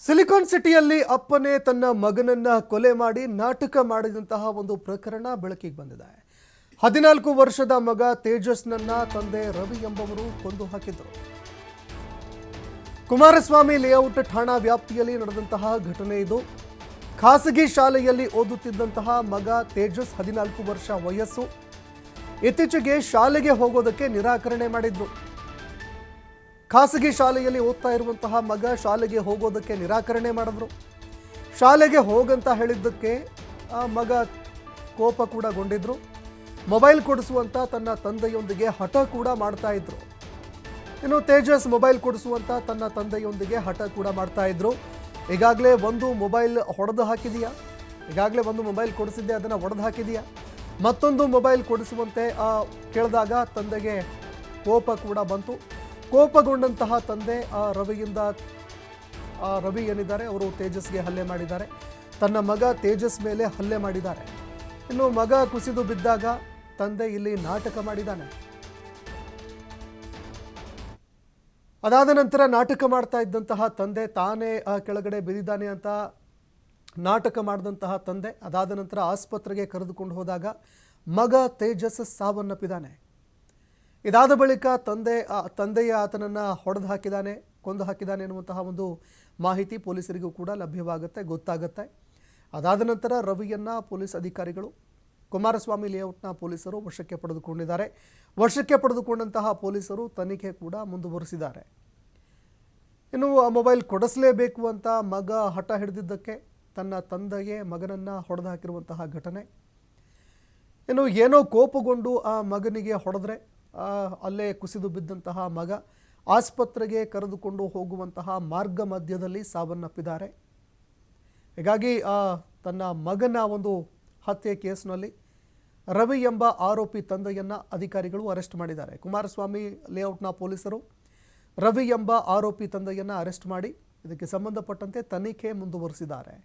Silicon ಸಿಟಿಯಲ್ಲಿ ಅಪ್ಪನೇ ತನ್ನ ಮಗನನ್ನ ಕೊಲೆ ಮಾಡಿ ನಾಟಕ ಮಾಡಿದಂತಹ ಒಂದು ಪ್ರಕರಣ ಬೆಳಕಿಗೆ ಬಂದಿದೆ. 14 ವರ್ಷದ ಮಗ ತೇಜಸ್ನನ್ನ ತಂದೆ ರವಿ ಎಂಬವರು ಕೊಂದು ಹಾಕಿದ್ರು. ಕುಮಾರಸ್ವಾಮಿ ಲೇಔಟ್ ಠಾಣಾ ವ್ಯಾಪ್ತಿಯಲ್ಲಿ ನಡೆದಂತಹ ಘಟನೆ ಇದು. ಖಾಸಗಿ ಶಾಲೆಯಲ್ಲಿ ಓದುತ್ತಿದ್ದಂತಹ ಮಗ ತೇಜಸ್ 14 ವರ್ಷ ವಯಸ್ಸು. ಇತ್ತೀಚೆಗೆ ಶಾಲೆಗೆ ಹೋಗೋದಕ್ಕೆ ನಿರಾಕರಣೆ ಮಾಡಿದ್ರು. ಖಾಸಗಿ ಶಾಲೆಯಲ್ಲಿ ಓದ್ತಾ ಇರುವಂತಹ ಮಗ ಶಾಲೆಗೆ ಹೋಗೋದಕ್ಕೆ ನಿರಾಕರಣೆ ಮಾಡಿದ್ರು. ಶಾಲೆಗೆ ಹೋಗಂತ ಹೇಳಿದ್ದಕ್ಕೆ ಆ ಮಗ ಕೋಪ ಕೂಡ ಗೊಂಡಿದ್ರು. ಮೊಬೈಲ್ ಕೊಡಿಸುವಂತ ತನ್ನ ತಂದೆಯೊಂದಿಗೆ ಹಠ ಕೂಡ ಮಾಡ್ತಾ ಇದ್ರು. ಇನ್ನು ತೇಜಸ್ ಮೊಬೈಲ್ ಕೊಡಿಸುವಂತ ತನ್ನ ತಂದೆಯೊಂದಿಗೆ ಹಠ ಕೂಡ ಮಾಡ್ತಾ ಇದ್ರು. ಈಗಾಗಲೇ ಒಂದು ಮೊಬೈಲ್ ಹೊಡೆದು ಹಾಕಿದೆಯಾ, ಈಗಾಗಲೇ ಒಂದು ಮೊಬೈಲ್ ಕೊಡಿಸಿದ್ದೆ, ಅದನ್ನು ಹೊಡೆದು ಹಾಕಿದೆಯಾ, ಮತ್ತೊಂದು ಮೊಬೈಲ್ ಕೊಡಿಸುವಂತೆ ಕೇಳಿದಾಗ ತಂದೆಗೆ ಕೋಪ ಕೂಡ ಬಂತು. ಕೋಪಗೊಂಡಂತಹ ತಂದೆ ರವಿ ಏನಿದ್ದಾರೆ ಅವರು ತೇಜಸ್ಗೆ ಹಲ್ಲೆ ಮಾಡಿದ್ದಾರೆ. ತನ್ನ ಮಗ ತೇಜಸ್ ಮೇಲೆ ಹಲ್ಲೆ ಮಾಡಿದ್ದಾರೆ. ಇನ್ನು ಮಗ ಕುಸಿದು ಬಿದ್ದಾಗ ತಂದೆ ಇಲ್ಲಿ ನಾಟಕ ಮಾಡಿದ್ದಾನೆ. ಅದಾದ ನಂತರ ನಾಟಕ ಮಾಡ್ತಾ ಇದ್ದಂತಹ ತಂದೆ ತಾನೇ ಕೆಳಗಡೆ ಬಿದ್ದಿದ್ದಾನೆ ಅಂತ ನಾಟಕ ಮಾಡಿದಂತಹ ತಂದೆ ಅದಾದ ನಂತರ ಆಸ್ಪತ್ರೆಗೆ ಕರೆದುಕೊಂಡು ಹೋದಾಗ ಮಗ ತೇಜಸ್ ಸಾವನ್ನಪ್ಪಿದ್ದಾನೆ. ಇದಾದ ಬಳಿಕ ತಂದೆಯ ಆತನನ್ನು ಹೊಡೆದು ಹಾಕಿದ್ದಾನೆ, ಕೊಂದು ಹಾಕಿದ್ದಾನೆ ಎನ್ನುವಂತಹ ಒಂದು ಮಾಹಿತಿ ಪೊಲೀಸರಿಗೂ ಕೂಡ ಗೊತ್ತಾಗುತ್ತೆ. ಅದಾದ ನಂತರ ರವಿಯನ್ನ ಪೊಲೀಸ್ ಅಧಿಕಾರಿಗಳು ಕುಮಾರಸ್ವಾಮಿ ಲೇಔಟ್ನ ಪೊಲೀಸರು ವಶಕ್ಕೆ ಪಡೆದುಕೊಂಡಿದ್ದಾರೆ. ವಶಕ್ಕೆ ಪಡೆದುಕೊಂಡಂತಹ ಪೊಲೀಸರು ತನಿಖೆ ಕೂಡ ಮುಂದುವರಿಸಿದ್ದಾರೆ. ಇನ್ನು ಆ ಮೊಬೈಲ್ ಕೊಡಿಸಲೇಬೇಕು ಅಂತ ಮಗ ಹಠ ಹಿಡಿದಿದ್ದಕ್ಕೆ ತನ್ನ ತಂದೆಗೆ ಮಗನನ್ನು ಹೊಡೆದು ಹಾಕಿರುವಂತಹ ಘಟನೆ. ಇನ್ನು ಏನೋ ಕೋಪಗೊಂಡು ಆ ಮಗನಿಗೆ ಹೊಡೆದ್ರೆ ಅಲ್ಲೇ ಕುಸಿದು ಬಿದ್ದಂತಹ ಮಗ ಆಸ್ಪತ್ರೆಗೆ ಕರೆದುಕೊಂಡು ಹೋಗುವಂತಹ ಮಾರ್ಗ ಮಧ್ಯದಲ್ಲಿ ಸಾವನ್ನಪ್ಪಿದ್ದಾರೆ. ಹೀಗಾಗಿ ತನ್ನ ಮಗನ ಒಂದು ಹತ್ಯೆ ಕೇಸ್ನಲ್ಲಿ ರವಿ ಎಂಬ ಆರೋಪಿ ತಂದೆಯನ್ನು ಅಧಿಕಾರಿಗಳು ಅರೆಸ್ಟ್ ಮಾಡಿದ್ದಾರೆ. ಕುಮಾರಸ್ವಾಮಿ ಲೇಔಟ್ನ ಪೊಲೀಸರು ರವಿ ಎಂಬ ಆರೋಪಿ ತಂದೆಯನ್ನು ಅರೆಸ್ಟ್ ಮಾಡಿ ಇದಕ್ಕೆ ಸಂಬಂಧಪಟ್ಟಂತೆ ತನಿಖೆ ಮುಂದುವರಿಸಿದ್ದಾರೆ.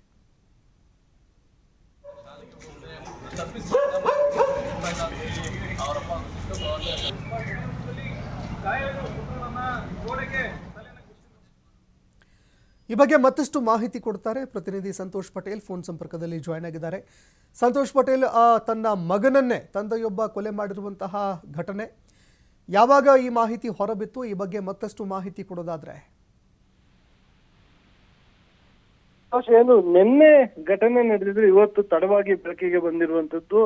ಈ ಬಗ್ಗೆ ಮತ್ತಷ್ಟು ಮಾಹಿತಿ ಕೊಡ್ತಾರೆ ಪ್ರತಿನಿಧಿ ಸಂತೋಷ್ ಪಟೇಲ್. ಫೋನ್ ಸಂಪರ್ಕದಲ್ಲಿ ಜಾಯ್ನ್ ಆಗಿದ್ದಾರೆ. ಸಂತೋಷ್ ಪಟೇಲ್, ತನ್ನ ಮಗನನ್ನೇ ತಂದೆಯೊಬ್ಬ ಕೊಲೆ ಮಾಡಿರುವಂತಹ ಘಟನೆ ಯಾವಾಗ ಈ ಮಾಹಿತಿ ಹೊರಬಿತ್ತು? ಈ ಬಗ್ಗೆ ಮತ್ತಷ್ಟು ಮಾಹಿತಿ ಕೊಡೋದಾದ್ರೆ. ಏನು ನಿನ್ನೆ ಘಟನೆ ನಡೆದಿದ್ರೆ ಇವತ್ತು ತಡವಾಗಿ ಬೆಳಕಿಗೆ ಬಂದಿರುವಂತದ್ದು.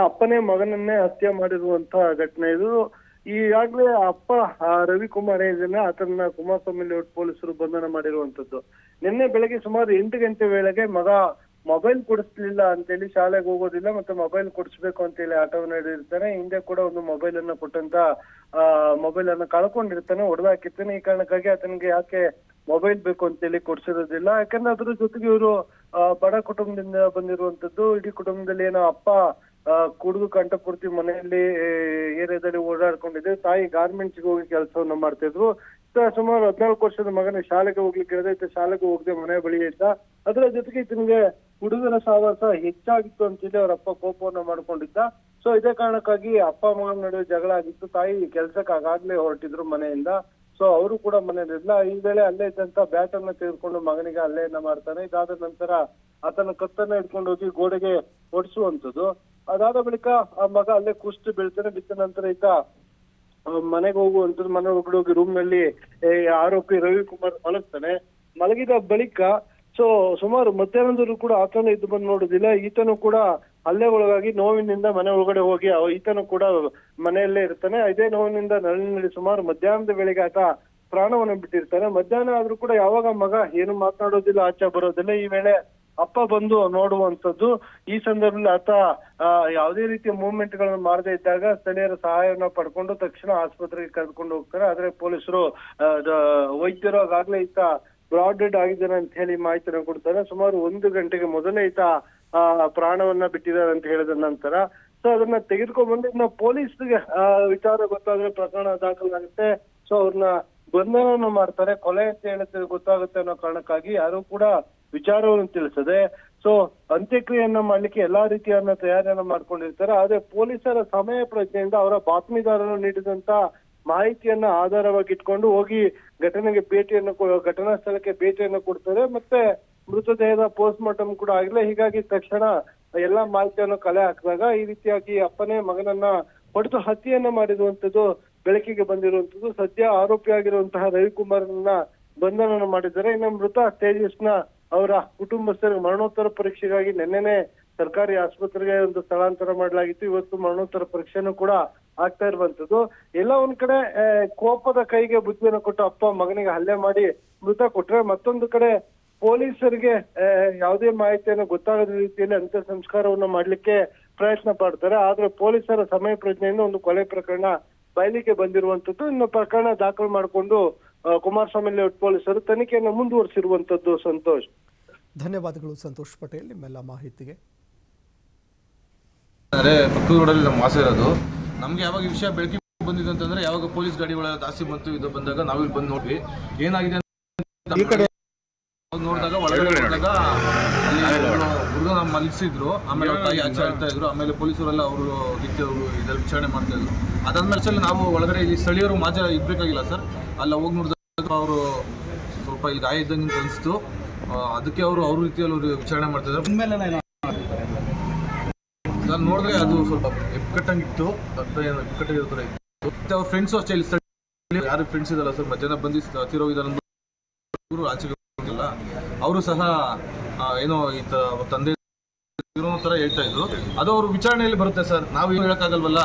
ಅಪ್ಪನೇ ಮಗನನ್ನೇ ಹತ್ಯೆ ಮಾಡಿರುವಂತಹ ಘಟನೆ ಇದು. ಈಗಾಗಲೇ ಅಪ್ಪ ರವಿಕುಮಾರ್ ಏನಿದ್ದಾನೆ ಆತನ ಕುಮಾರಸ್ವಾಮಿ ಲೇಔಟ್ ಪೊಲೀಸರು ಬಂಧನ ಮಾಡಿರುವಂತದ್ದು. ನಿನ್ನೆ ಬೆಳಗ್ಗೆ ಸುಮಾರು 8 ಗಂಟೆ ವೇಳೆಗೆ ಮಗ ಮೊಬೈಲ್ ಕೊಡಿಸ್ಲಿಲ್ಲ ಅಂತೇಳಿ ಶಾಲೆಗೆ ಹೋಗೋದಿಲ್ಲ ಮತ್ತೆ ಮೊಬೈಲ್ ಕೊಡಿಸ್ಬೇಕು ಅಂತೇಳಿ ಆಟವನ್ನು ಹಿಡಿದಿರ್ತಾನೆ. ಹಿಂದೆ ಕೂಡ ಒಂದು ಮೊಬೈಲ್ ಅನ್ನ ಕೊಟ್ಟಂತ ಮೊಬೈಲ್ ಅನ್ನ ಕಳ್ಕೊಂಡಿರ್ತಾನೆ, ಹೊಡೆದಾಕಿರ್ತಾನೆ. ಈ ಕಾರಣಕ್ಕಾಗಿ ಆತನಿಗೆ ಯಾಕೆ ಮೊಬೈಲ್ ಬೇಕು ಅಂತೇಳಿ ಕೊಡ್ಸಿರೋದಿಲ್ಲ. ಯಾಕಂದ್ರೆ ಅದ್ರ ಜೊತೆಗೆ ಇವರು ಬಡ ಕುಟುಂಬದಿಂದ ಬಂದಿರುವಂತದ್ದು. ಇಡೀ ಕುಟುಂಬದಲ್ಲಿ ಏನೋ ಅಪ್ಪ ಕುಡಿದು ಕಂಠಪೂರ್ತಿ ಮನೆಯಲ್ಲಿ ಏರಿಯಾದಲ್ಲಿ ಓಡಾಡ್ಕೊಂಡಿದ್ದೆ. ತಾಯಿ ಗಾರ್ಮೆಂಟ್ಸ್ಗೆ ಹೋಗಿ ಕೆಲಸವನ್ನ ಮಾಡ್ತಿದ್ರು. ಸುಮಾರು 14 ವರ್ಷದ ಮಗನ ಶಾಲೆಗೆ ಹೋಗ್ಲಿಕ್ಕೆ ಹೇಳಿದೆ, ಶಾಲೆಗೆ ಹೋಗದೆ ಮನೆ ಬಳಿ ಇದ್ದ. ಅದರ ಜೊತೆಗೆ ಇದನಿಗೆ ಹುಡುಗರ ಸಹವಾಸ ಹೆಚ್ಚಾಗಿತ್ತು ಅಂತೇಳಿ ಅವ್ರ ಅಪ್ಪ ಕೋಪವನ್ನ ಮಾಡ್ಕೊಂಡಿದ್ದ. ಸೊ ಇದೇ ಕಾರಣಕ್ಕಾಗಿ ಅಪ್ಪ ಮಗನ ನಡುವೆ ಜಗಳ ಆಗಿತ್ತು. ತಾಯಿ ಕೆಲ್ಸಕ್ಕೆ ಆಗಾಗ್ಲೇ ಹೊರಟಿದ್ರು ಮನೆಯಿಂದ. ಸೊ ಅವರು ಕೂಡ ಮನೆಯಲ್ಲಿಲ್ಲ. ಈ ವೇಳೆ ಅಲ್ಲೇ ಇದ್ದಂತ ಬ್ಯಾಟ್ ಅನ್ನ ತೆಗೆದುಕೊಂಡು ಮಗನಿಗೆ ಹಲ್ಲೆಯನ್ನ ಮಾಡ್ತಾನೆ. ಇದಾದ ನಂತರ ಆತನ ಕತ್ತನ್ನ ಹಿಡ್ಕೊಂಡು ಹೋಗಿ ಗೋಡೆಗೆ ಹೊಡಿಸುವಂತದ್ದು. ಅದಾದ ಬಳಿಕ ಆ ಮಗ ಅಲ್ಲೇ ಕುಸ್ತು ಬೀಳ್ತಾನೆ. ಬಿದ್ದ ನಂತರ ಈತ ಮನೆಗೆ ಹೋಗುವಂತದ್ದು. ಮನೆ ಒಳಗಡೆ ಹೋಗಿ ರೂಮ್ ನಲ್ಲಿ ಆರೋಪಿ ರವಿಕುಮಾರ್ ಮಲಗ್ತಾನೆ. ಮಲಗಿದ ಬಳಿಕ ಸುಮಾರು ಮಧ್ಯಾಹ್ನದವರೆಗೂ ಕೂಡ ಆತನು ಇದ್ದು ಬಂದು ನೋಡುದಿಲ್ಲ. ಈತನು ಕೂಡ ಹಲ್ಲೆ ಒಳಗಾಗಿ ನೋವಿನಿಂದ ಮನೆ ಒಳಗಡೆ ಹೋಗಿ ಈತನು ಕೂಡ ಮನೆಯಲ್ಲೇ ಇರ್ತಾನೆ. ಇದೇ ನೋವಿನಿಂದ ನಳಿನಲ್ಲಿ ಸುಮಾರು ಮಧ್ಯಾಹ್ನದ ವೇಳೆಗೆ ಆತ ಪ್ರಾಣವನ್ನು ಬಿಟ್ಟಿರ್ತಾನೆ. ಮಧ್ಯಾಹ್ನ ಆದ್ರೂ ಕೂಡ ಯಾವಾಗ ಮಗ ಏನು ಮಾತನಾಡೋದಿಲ್ಲ, ಆಚೆ ಬರೋದಿಲ್ಲ. ಈ ವೇಳೆ ಅಪ್ಪ ಬಂದು ನೋಡುವಂತದ್ದು. ಈ ಸಂದರ್ಭದಲ್ಲಿ ಆತ ಯಾವುದೇ ರೀತಿಯ ಮೂವ್ಮೆಂಟ್ ಗಳನ್ನು ಮಾಡದೇ ಇದ್ದಾಗ ಸ್ಥಳೀಯರ ಸಹಾಯವನ್ನ ಪಡ್ಕೊಂಡು ತಕ್ಷಣ ಆಸ್ಪತ್ರೆಗೆ ಕರೆದುಕೊಂಡು ಹೋಗ್ತಾರೆ. ಆದ್ರೆ ಪೊಲೀಸರು ವೈದ್ಯರು ಆಗಾಗ್ಲೇ ಈತ ಬ್ರಾಡ್ ಡೆಡ್ ಆಗಿದ್ದಾನೆ ಅಂತ ಹೇಳಿ ಮಾಹಿತಿಯನ್ನು ಕೊಡ್ತಾರೆ. ಸುಮಾರು 1 ಗಂಟೆಗೆ ಮೊದಲೇ ಈತ ಪ್ರಾಣವನ್ನ ಬಿಟ್ಟಿದ್ದಾರೆ ಅಂತ ಹೇಳಿದ ನಂತರ ಅದನ್ನ ತೆಗೆದುಕೊಂಡು ಬಂದು ಇನ್ನ ಪೊಲೀಸ್ಗೆ ವಿಚಾರ ಗೊತ್ತಾದ್ರೆ ಪ್ರಕರಣ ದಾಖಲಾಗುತ್ತೆ. ಅವ್ರನ್ನ ಬಂಧನವನ್ನು ಮಾಡ್ತಾರೆ. ಕೊಲೆ ಅಂತ ಹೇಳುತ್ತೆ ಗೊತ್ತಾಗುತ್ತೆ ಅನ್ನೋ ಕಾರಣಕ್ಕಾಗಿ ಯಾರು ಕೂಡ ವಿಚಾರವನ್ನು ತಿಳಿಸದೆ ಅಂತ್ಯಕ್ರಿಯೆಯನ್ನ ಮಾಡ್ಲಿಕ್ಕೆ ಎಲ್ಲಾ ರೀತಿಯನ್ನ ತಯಾರಿಯನ್ನ ಮಾಡ್ಕೊಂಡಿರ್ತಾರೆ. ಆದ್ರೆ ಪೊಲೀಸರ ಸಮಯ ಪ್ರಜ್ಞೆಯಿಂದ ಅವರ ಬಾತ್ಮೀದಾರರು ನೀಡಿದಂತ ಮಾಹಿತಿಯನ್ನ ಆಧಾರವಾಗಿ ಇಟ್ಕೊಂಡು ಹೋಗಿ ಘಟನಾ ಸ್ಥಳಕ್ಕೆ ಭೇಟಿಯನ್ನು ಕೊಡ್ತಾರೆ. ಮತ್ತೆ ಮೃತದೇಹದ ಪೋಸ್ಟ್ ಮಾರ್ಟಮ್ ಕೂಡ ಆಗಿಲ್ಲ. ಹೀಗಾಗಿ ತಕ್ಷಣ ಎಲ್ಲಾ ಮಾಹಿತಿಯನ್ನು ಕಲೆ ಹಾಕಿದಾಗ ಈ ರೀತಿಯಾಗಿ ಅಪ್ಪನೇ ಮಗನನ್ನ ಹೊಡೆದು ಹತ್ಯೆಯನ್ನ ಮಾಡಿರುವಂತದ್ದು ಬೆಳಕಿಗೆ ಬಂದಿರುವಂತದ್ದು. ಸದ್ಯ ಆರೋಪಿಯಾಗಿರುವಂತಹ ರವಿಕುಮಾರ್ನ ಬಂಧನ ಮಾಡಿದ್ದಾರೆ. ಇನ್ನು ಮೃತ ತೇಜಸ್ನ ಅವರ ಕುಟುಂಬಸ್ಥರಿಗೆ ಮರಣೋತ್ತರ ಪರೀಕ್ಷೆಗಾಗಿ ನಿನ್ನೆನೆ ಸರ್ಕಾರಿ ಆಸ್ಪತ್ರೆಗೆ ಒಂದು ಸ್ಥಳಾಂತರ ಮಾಡಲಾಗಿತ್ತು. ಇವತ್ತು ಮರಣೋತ್ತರ ಪರೀಕ್ಷೆನೂ ಕೂಡ ಆಗ್ತಾ ಇರುವಂತದ್ದು. ಎಲ್ಲ ಒಂದ್ ಕಡೆ ಕೋಪದ ಕೈಗೆ ಬುದ್ಧಿಯನ್ನು ಕೊಟ್ಟು ಅಪ್ಪ ಮಗನಿಗೆ ಹಲ್ಲೆ ಮಾಡಿ ಮೃತ ಕೊಟ್ರೆ, ಮತ್ತೊಂದು ಕಡೆ ಪೊಲೀಸರಿಗೆ ಯಾವುದೇ ಮಾಹಿತಿಯನ್ನು ಗೊತ್ತಾಗದ ರೀತಿಯಲ್ಲಿ ಅಂತ್ಯ ಸಂಸ್ಕಾರವನ್ನ ಮಾಡ್ಲಿಕ್ಕೆ ಪ್ರಯತ್ನ ಪಡ್ತಾರೆ. ಆದ್ರೆ ಪೊಲೀಸರ ಸಮಯ ಪ್ರಜ್ಞೆಯಿಂದ ಒಂದು ಕೊಲೆ ಪ್ರಕರಣ ಬಯಲಿಗೆ ಬಂದಿರುವಂತದ್ದು. ಇನ್ನು ಪ್ರಕರಣ ದಾಖಲು ಮಾಡಿಕೊಂಡು ಕುಮಾರಸ್ವಾಮಿ ಲೇಔಟ್ ಪೊಲೀಸರು ತನಿಖೆಯನ್ನು ಮುಂದುವರಿಸಿರುವಂತದ್ದು. ಸಂತೋಷ್, ಧನ್ಯವಾದಗಳು ಸಂತೋಷ್ ಪಟೇಲ್ ನಿಮ್ಮೆಲ್ಲ ಮಾಹಿತಿಗೆ. ಪಕ್ಕದ ರೋಡಲ್ಲಿ ನಮ್ಮ ವಾಸ ಇರೋದು. ನಮಗೆ ಯಾವಾಗ ಈ ವಿಷಯ ಬೆಳಕಿಗೆ ಬಂದಿದೆ ಅಂತಂದ್ರೆ ಯಾವಾಗ ಪೊಲೀಸ್ ಗಾಡಿಗಳೆಲ್ಲ ಜಾಸ್ತಿ ಬಂತು ಇದು ಬಂದಾಗ ನಾವಿಲ್ಲಿ ಬಂದು ನೋಡ್ವಿ ಏನಾಗಿದೆ ಅಂತ ನೋಡಿದಾಗ ಒಳಗಡೆ ನೋಡಿದಾಗ ಅಲ್ಲಿ ಹುಡುಗ ಮಲಗಿಸಿದ್ರು. ಆಮೇಲೆ ಅವ್ರ ತಾಯಿ ಆಚೆ ಹೇಳ್ತಾ ಇದ್ರು. ಆಮೇಲೆ ಪೊಲೀಸರೆಲ್ಲ ಅವರು ಅವರು ಇದರಲ್ಲಿ ವಿಚಾರಣೆ ಮಾಡ್ತಾ ಇದ್ರು. ಅದಾದ್ಮೇಲೆ ನಾವು ಒಳಗಡೆ ಇಲ್ಲಿ ಸ್ಥಳೀಯರು ಮಾಜ ಇರ್ಬೇಕಾಗಿಲ್ಲ ಸರ್. ಅಲ್ಲ ಹೋಗಿ ನೋಡಿದಾಗ ಅವರು ಸ್ವಲ್ಪ ಇಲ್ಲಿ ಗಾಯ ಇದ್ದಂಗೆ ಅಂತ ಅನಿಸ್ತು. ಅದಕ್ಕೆ ಅವರು ಅವ್ರ ರೀತಿಯಲ್ಲಿ ಅವರು ವಿಚಾರಣೆ ಮಾಡ್ತಾ ಇದ್ರು. ಸರ್ ನೋಡಿದ್ರೆ ಅದು ಸ್ವಲ್ಪ ಎಕ್ಕಟ್ಟಂಗಿತ್ತು, ಎಕ್ಕಟ್ಟಾಗಿರೋ ಥರ ಇತ್ತು. ಮತ್ತೆ ಅವ್ರ ಫ್ರೆಂಡ್ಸು ಅಷ್ಟೇ ಇಲ್ಲಿ ಯಾರು ಫ್ರೆಂಡ್ಸ್ ಇದಲ್ಲ ಸರ್, ಮಧ್ಯಾಹ್ನ ಬಂದು ತಿರೋಗಿದ್ದಾರೆ ಇವರು ಆಚೆಗೆ ಹೋಗಿಲ್ಲ. ಅವರು ಸಹ ಏನೋ ಈ ತಂದೆ ಇರೋ ಥರ ಹೇಳ್ತಾ ಇದ್ರು. ಅದು ಅವರು ವಿಚಾರಣೆಯಲ್ಲಿ ಬರುತ್ತೆ ಸರ್, ನಾವು ಏನು ಹೇಳೋಕ್ಕಾಗಲ್ವಲ್ಲ.